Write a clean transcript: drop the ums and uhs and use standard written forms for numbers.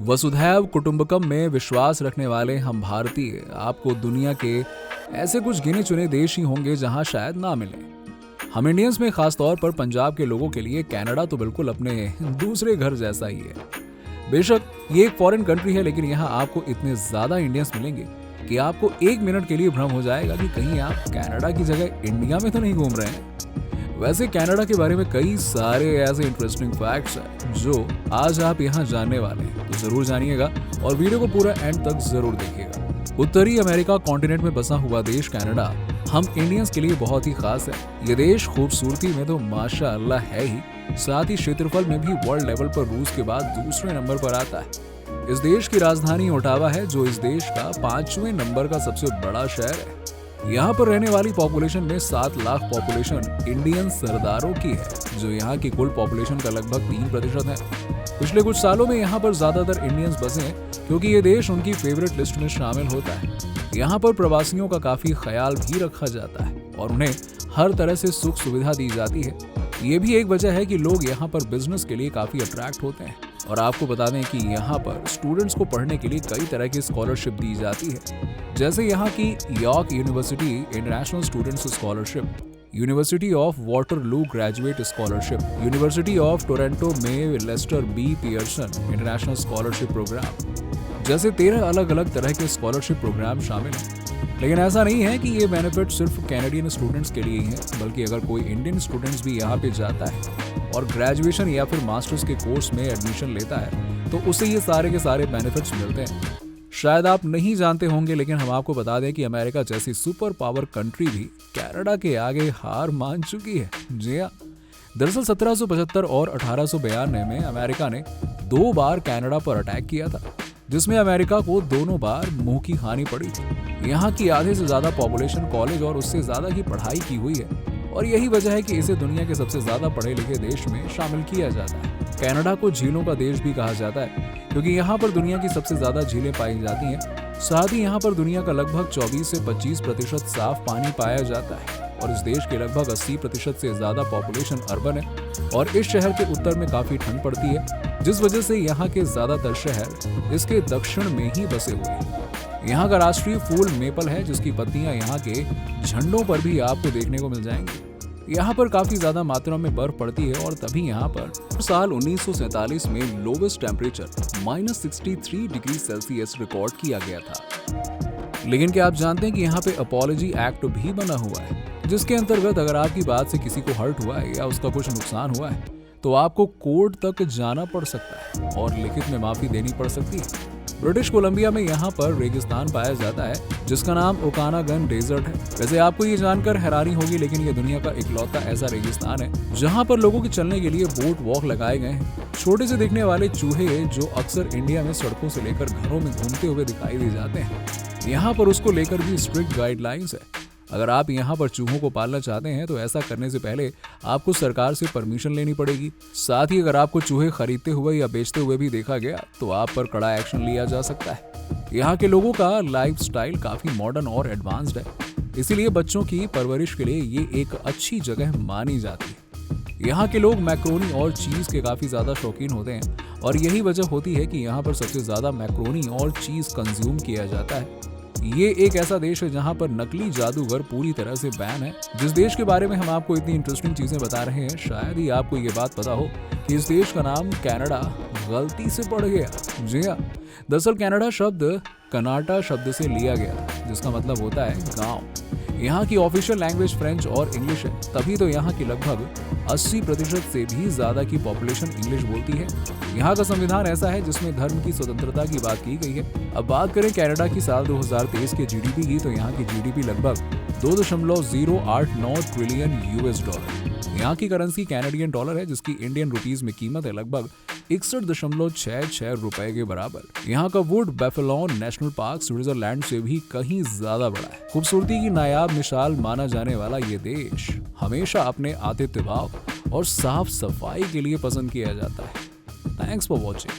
वसुधैव कुटुंबकम में विश्वास रखने वाले हम भारतीय आपको दुनिया के ऐसे कुछ गिने चुने देश ही होंगे जहां शायद ना मिले। हम इंडियंस में खास तौर पर पंजाब के लोगों के लिए कनाडा तो बिल्कुल अपने दूसरे घर जैसा ही है। बेशक ये एक फॉरेन कंट्री है, लेकिन यहाँ आपको इतने ज्यादा इंडियंस मिलेंगे कि आपको एक मिनट के लिए भ्रम हो जाएगा कि कहीं आप कनाडा की जगह इंडिया में तो नहीं घूम रहे हैं। वैसे कनाडा के बारे में कई सारे ऐसे इंटरेस्टिंग फैक्ट्स हैं जो आज आप यहाँ जानने वाले हैं, तो जरूर जानिएगा और वीडियो को पूरा एंड तक जरूर देखिएगा। उत्तरी अमेरिका कॉन्टिनेंट में बसा हुआ देश कनाडा हम इंडियंस के लिए बहुत ही खास है। ये देश खूबसूरती में तो माशाअल्लाह है ही, साथ ही क्षेत्रफल में भी वर्ल्ड लेवल पर रूस के बाद दूसरे नंबर पर आता है। इस देश की राजधानी ओटावा है, जो इस देश का 5वें नंबर का सबसे बड़ा शहर है। यहाँ पर रहने वाली पॉपुलेशन में 7 लाख पॉपुलेशन इंडियन सरदारों की है, जो यहाँ की कुल पॉपुलेशन का लगभग 3% है। पिछले कुछ सालों में यहाँ पर ज्यादातर इंडियंस बसे हैं, क्योंकि ये देश उनकी फेवरेट लिस्ट में शामिल होता है। यहाँ पर प्रवासियों का काफी ख्याल भी रखा जाता है और उन्हें हर तरह से सुख सुविधा दी जाती है। ये भी एक वजह है कि लोग यहाँ पर बिजनेस के लिए काफी अट्रैक्ट होते हैं। और आपको बता दें कि यहाँ पर स्टूडेंट्स को पढ़ने के लिए कई तरह की स्कॉलरशिप दी जाती है, जैसे यहाँ की York University international students scholarship, University of Waterloo graduate scholarship, University of Toronto में Lester B Pearson international scholarship programme, जैसे 13 अलग अलग तरह के स्कॉलरशिप प्रोग्राम शामिल हैं। लेकिन ऐसा नहीं है कि ये बेनिफिट सिर्फ कैनेडियन स्टूडेंट्स के लिए ही है, बल्कि अगर कोई इंडियन स्टूडेंट्स भी यहाँ पे जाता है और ग्रेजुएशन या फिर मास्टर्स के कोर्स में एडमिशन लेता है तो उसे ये सारे के सारे बेनिफिट्स मिलते हैं। शायद आप नहीं जानते होंगे, लेकिन हम आपको बता दें कि अमेरिका जैसी सुपर पावर कंट्री भी कनाडा के आगे हार मान चुकी है। जी हाँ, दरअसल 1775 और 1892 में अमेरिका ने 2 बार कनाडा पर अटैक किया था, जिसमें अमेरिका को दोनों बार मुंह की खानी पड़ी थी। यहाँ की आधे से ज्यादा पॉपुलेशन कॉलेज और उससे ज्यादा की पढ़ाई की हुई है, और यही वजह है कि इसे दुनिया के सबसे ज्यादा पढ़े लिखे देश में शामिल किया जाता है। कनाडा को झीलों का देश भी कहा जाता है, क्योंकि यहाँ पर दुनिया की सबसे ज्यादा झीलें पाई जाती हैं। साथ ही यहाँ पर दुनिया का लगभग 24 से 25% साफ पानी पाया जाता है, और इस देश के लगभग 80% से ज्यादा पॉपुलेशन अर्बन है, और इस शहर के उत्तर में काफी ठंड पड़ती है, जिस वजह से यहाँ के ज्यादातर शहर इसके दक्षिण में ही बसे हुए हैं। यहाँ का राष्ट्रीय फूल मेपल है, जिसकी पत्तियां यहाँ के झंडों पर भी आपको देखने को मिल जाएंगी। यहाँ पर काफी ज्यादा मात्रा में बर्फ पड़ती है, और तभी यहाँ पर साल 1947 में lowest temperature -63 degree Celsius record किया गया था। लेकिन क्या आप जानते हैं कि यहाँ पे अपॉलजी एक्ट भी बना हुआ है, जिसके अंतर्गत अगर आपकी बात से किसी को हर्ट हुआ है या उसका कुछ नुकसान हुआ है तो आपको कोर्ट तक जाना पड़ सकता है और लिखित में माफी देनी पड़ सकती है। ब्रिटिश कोलंबिया में यहाँ पर रेगिस्तान पाया जाता है, जिसका नाम ओकानागन डेजर्ट है। वैसे आपको ये जानकर हैरानी होगी, लेकिन ये दुनिया का इकलौता ऐसा रेगिस्तान है जहाँ पर लोगों के चलने के लिए बोट वॉक लगाए गए हैं। छोटे से दिखने वाले चूहे जो अक्सर इंडिया में सड़कों से लेकर घरों में घूमते हुए दिखाई दे जाते हैं, यहाँ पर उसको लेकर भी स्ट्रिक्ट गाइडलाइंस है। अगर आप यहाँ पर चूहों को पालना चाहते हैं तो ऐसा करने से पहले आपको सरकार से परमिशन लेनी पड़ेगी। साथ ही अगर आपको चूहे खरीदते हुए या बेचते हुए भी देखा गया तो आप पर कड़ा एक्शन लिया जा सकता है। यहाँ के लोगों का लाइफस्टाइल काफी मॉडर्न और एडवांस्ड है, इसीलिए बच्चों की परवरिश के लिए ये एक अच्छी जगह मानी जाती है। यहाँ के लोग मैक्रोनी और चीज के काफी ज्यादा शौकीन होते हैं, और यही वजह होती है कि यहाँ पर सबसे ज्यादा मैक्रोनी और चीज कंज्यूम किया जाता है। ये एक ऐसा देश है जहाँ पर नकली जादूगर पूरी तरह से बैन है। जिस देश के बारे में हम आपको इतनी इंटरेस्टिंग चीजें बता रहे हैं, शायद ही आपको ये बात पता हो कि इस देश का नाम कनाडा गलती से पड़ गया। जी हाँ, दरअसल कनाडा शब्द कनाटा शब्द से लिया गया, जिसका मतलब होता है गांव। यहाँ की ऑफिशियल लैंग्वेज फ्रेंच और इंग्लिश है, तभी तो यहाँ की लगभग 80% से भी ज्यादा की पॉपुलेशन इंग्लिश बोलती है। यहाँ का संविधान ऐसा है जिसमें धर्म की स्वतंत्रता की बात की गई है। अब बात करें कनाडा की साल 2023 के जीडीपी की, तो यहाँ की जीडीपी लगभग 2.089 ट्रिलियन $। यहाँ की करेंसी कैनेडियन डॉलर है, जिसकी इंडियन रुपीस में कीमत है लगभग 61.66 रुपए के बराबर। यहाँ का वुड बैफेलोन नेशनल पार्क स्विट्जरलैंड से भी कहीं ज्यादा बड़ा है। खूबसूरती की नायाब मिसाल माना जाने वाला ये देश हमेशा अपने आतिथ्य भाव और साफ सफाई के लिए पसंद किया जाता है। Thanks for watching.